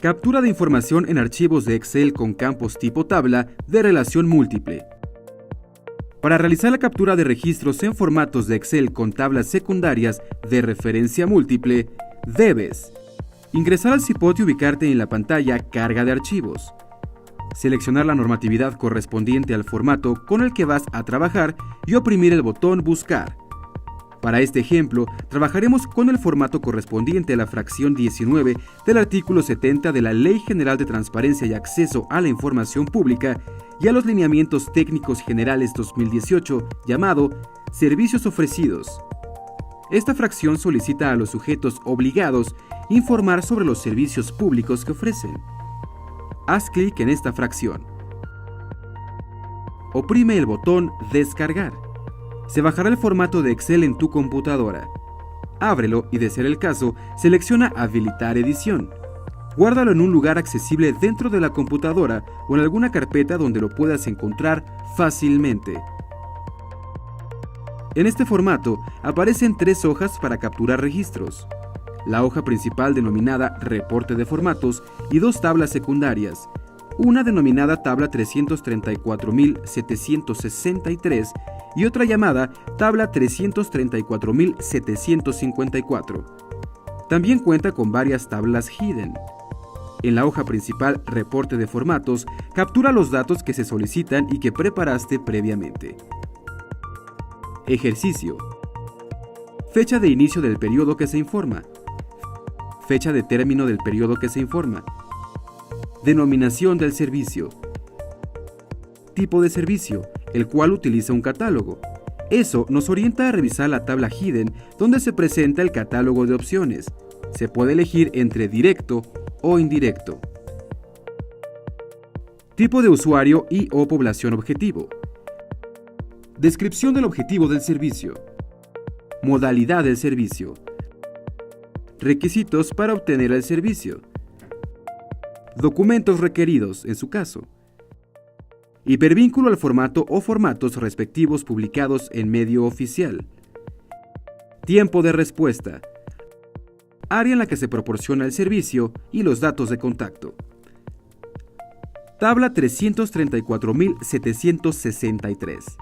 Captura de información en archivos de Excel con campos tipo tabla de relación múltiple. Para realizar la captura de registros en formatos de Excel con tablas secundarias de referencia múltiple, debes ingresar al cipote y ubicarte en la pantalla Carga de archivos. Seleccionar la normatividad correspondiente al formato con el que vas a trabajar y oprimir el botón Buscar. Para este ejemplo, trabajaremos con el formato correspondiente a la fracción 19 del artículo 70 de la Ley General de Transparencia y Acceso a la Información Pública y a los Lineamientos Técnicos Generales 2018, llamado Servicios Ofrecidos. Esta fracción solicita a los sujetos obligados informar sobre los servicios públicos que ofrecen. Haz clic en esta fracción. Oprime el botón Descargar. Se bajará el formato de Excel en tu computadora. Ábrelo y, de ser el caso, selecciona Habilitar edición. Guárdalo en un lugar accesible dentro de la computadora o en alguna carpeta donde lo puedas encontrar fácilmente. En este formato aparecen 3 hojas para capturar registros: la hoja principal denominada Reporte de Formatos y 2 tablas secundarias, una denominada Tabla 334.763 y otra llamada Tabla 334.754. También cuenta con varias tablas hidden. En la hoja principal Reporte de Formatos, captura los datos que se solicitan y que preparaste previamente. Ejercicio. Fecha de inicio del periodo que se informa. Fecha de término del periodo que se informa. Denominación del servicio. Tipo de servicio, el cual utiliza un catálogo. Eso nos orienta a revisar la tabla hidden, donde se presenta el catálogo de opciones. Se puede elegir entre directo o indirecto. Tipo de usuario y o población objetivo. Descripción del objetivo del servicio. Modalidad del servicio. Requisitos para obtener el servicio. Documentos requeridos, en su caso. Hipervínculo al formato o formatos respectivos publicados en medio oficial. Tiempo de respuesta. Área en la que se proporciona el servicio y los datos de contacto. Tabla 334.763.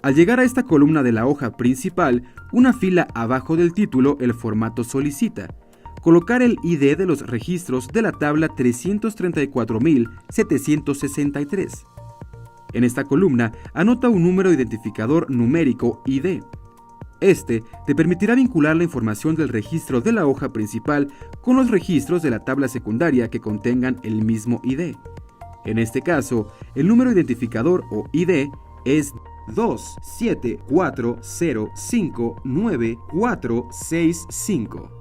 Al llegar a esta columna de la hoja principal, una fila abajo del título, el formato solicita colocar el ID de los registros de la tabla 334.763. En esta columna, anota un número identificador numérico ID. Este te permitirá vincular la información del registro de la hoja principal con los registros de la tabla secundaria que contengan el mismo ID. En este caso, el número identificador o ID es 274059465.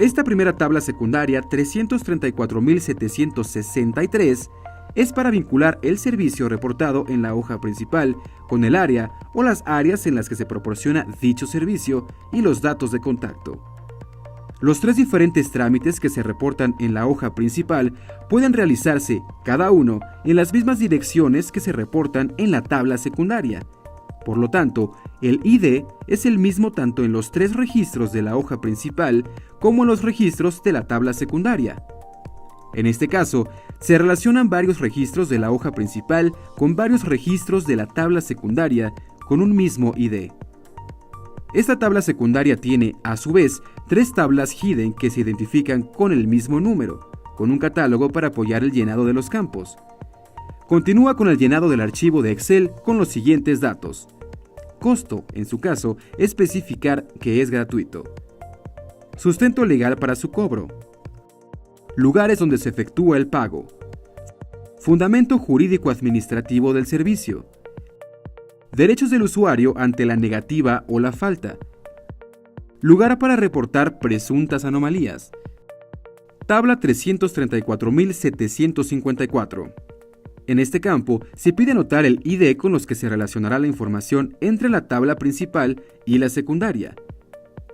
Esta primera tabla secundaria 334.763 es para vincular el servicio reportado en la hoja principal con el área o las áreas en las que se proporciona dicho servicio y los datos de contacto. Los 3 diferentes trámites que se reportan en la hoja principal pueden realizarse, cada uno, en las mismas direcciones que se reportan en la tabla secundaria. Por lo tanto, el ID es el mismo tanto en los 3 registros de la hoja principal como en los registros de la tabla secundaria. En este caso, se relacionan varios registros de la hoja principal con varios registros de la tabla secundaria con un mismo ID. Esta tabla secundaria tiene, a su vez, 3 tablas hidden que se identifican con el mismo número, con un catálogo para apoyar el llenado de los campos. Continúa con el llenado del archivo de Excel con los siguientes datos. Costo, en su caso, especificar que es gratuito. Sustento legal para su cobro. Lugares donde se efectúa el pago. Fundamento jurídico-administrativo del servicio. Derechos del usuario ante la negativa o la falta. Lugar para reportar presuntas anomalías. Tabla 334.754. En este campo, se pide anotar el ID con los que se relacionará la información entre la tabla principal y la secundaria.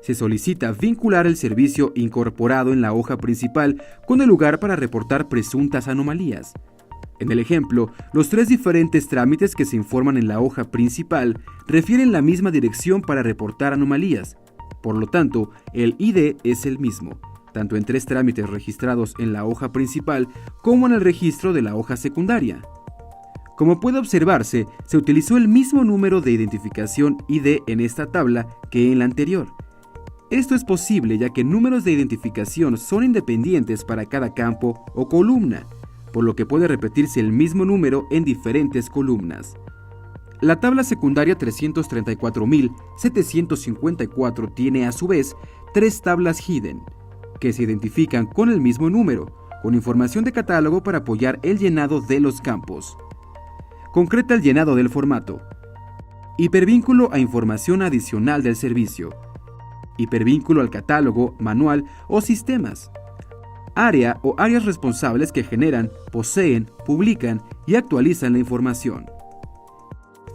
Se solicita vincular el servicio incorporado en la hoja principal con el lugar para reportar presuntas anomalías. En el ejemplo, los 3 diferentes trámites que se informan en la hoja principal refieren la misma dirección para reportar anomalías. Por lo tanto, el ID es el mismo. tanto en 3 trámites registrados en la hoja principal como en el registro de la hoja secundaria. Como puede observarse, se utilizó el mismo número de identificación ID en esta tabla que en la anterior. Esto es posible ya que números de identificación son independientes para cada campo o columna, por lo que puede repetirse el mismo número en diferentes columnas. La tabla secundaria 334.754 tiene a su vez 3 tablas hidden, que se identifican con el mismo número, con información de catálogo para apoyar el llenado de los campos. Concreta el llenado del formato. Hipervínculo a información adicional del servicio. Hipervínculo al catálogo, manual o sistemas. Área o áreas responsables que generan, poseen, publican y actualizan la información.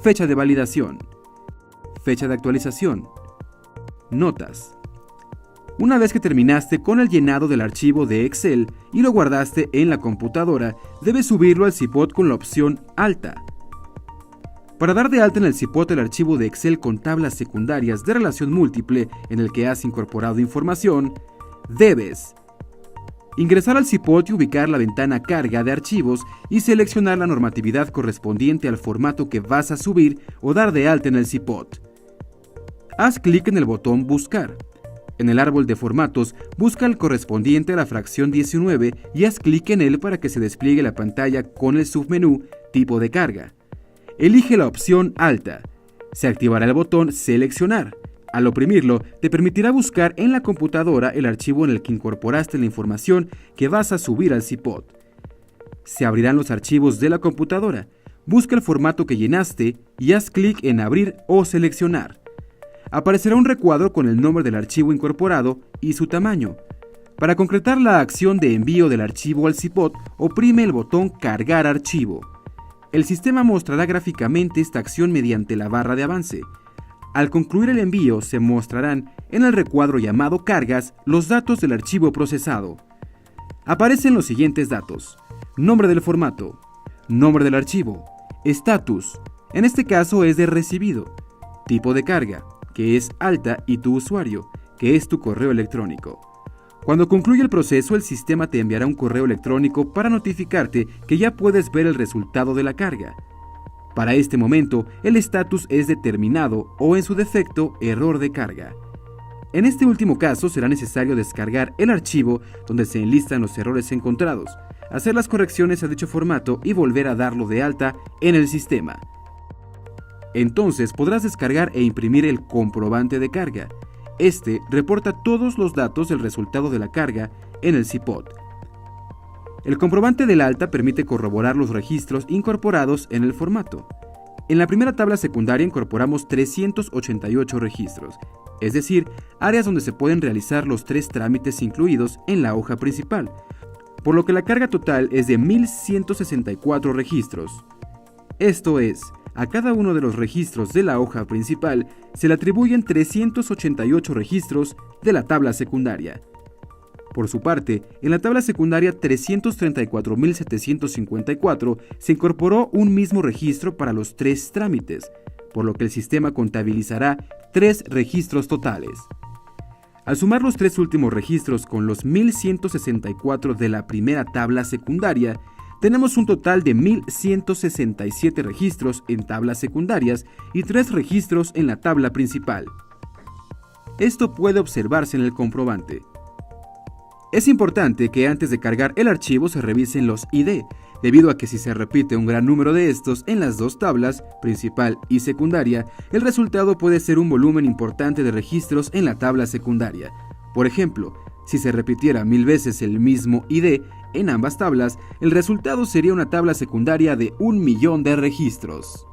Fecha de validación. Fecha de actualización. Notas. Una vez que terminaste con el llenado del archivo de Excel y lo guardaste en la computadora, debes subirlo al CIPOT con la opción Alta. Para dar de alta en el CIPOT el archivo de Excel con tablas secundarias de relación múltiple en el que has incorporado información, debes ingresar al CIPOT y ubicar la ventana Carga de archivos y seleccionar la normatividad correspondiente al formato que vas a subir o dar de alta en el CIPOT. Haz clic en el botón Buscar. En el árbol de formatos, busca el correspondiente a la fracción 19 y haz clic en él para que se despliegue la pantalla con el submenú Tipo de carga. Elige la opción Alta. Se activará el botón Seleccionar. Al oprimirlo, te permitirá buscar en la computadora el archivo en el que incorporaste la información que vas a subir al CIPOT. Se abrirán los archivos de la computadora. Busca el formato que llenaste y haz clic en Abrir o Seleccionar. Aparecerá un recuadro con el nombre del archivo incorporado y su tamaño. Para concretar la acción de envío del archivo al CIPOT, oprime el botón Cargar archivo. El sistema mostrará gráficamente esta acción mediante la barra de avance. Al concluir el envío, se mostrarán en el recuadro llamado Cargas los datos del archivo procesado. Aparecen los siguientes datos: nombre del formato, nombre del archivo, estatus, en este caso es de recibido, tipo de carga, que es alta, y tu usuario, que es tu correo electrónico. Cuando concluya el proceso, el sistema te enviará un correo electrónico para notificarte que ya puedes ver el resultado de la carga. Para este momento, el estatus es determinado o, en su defecto, error de carga. En este último caso, será necesario descargar el archivo donde se enlistan los errores encontrados, hacer las correcciones a dicho formato y volver a darlo de alta en el sistema. Entonces podrás descargar e imprimir el comprobante de carga. Este reporta todos los datos del resultado de la carga en el CIPOT. El comprobante del alta permite corroborar los registros incorporados en el formato. En la primera tabla secundaria incorporamos 388 registros, es decir, áreas donde se pueden realizar los 3 trámites incluidos en la hoja principal, por lo que la carga total es de 1.164 registros. Esto es, a cada uno de los registros de la hoja principal se le atribuyen 388 registros de la tabla secundaria. Por su parte, en la tabla secundaria 334.754 se incorporó un mismo registro para los 3 trámites, por lo que el sistema contabilizará 3 registros totales. Al sumar los 3 últimos registros con los 1.164 de la primera tabla secundaria, tenemos un total de 1.167 registros en tablas secundarias y 3 registros en la tabla principal. Esto puede observarse en el comprobante. Es importante que antes de cargar el archivo se revisen los ID, debido a que si se repite un gran número de estos en las 2 tablas, principal y secundaria, el resultado puede ser un volumen importante de registros en la tabla secundaria. Por ejemplo, si se repitiera 1000 veces el mismo ID en ambas tablas, el resultado sería una tabla secundaria de 1.000.000 de registros.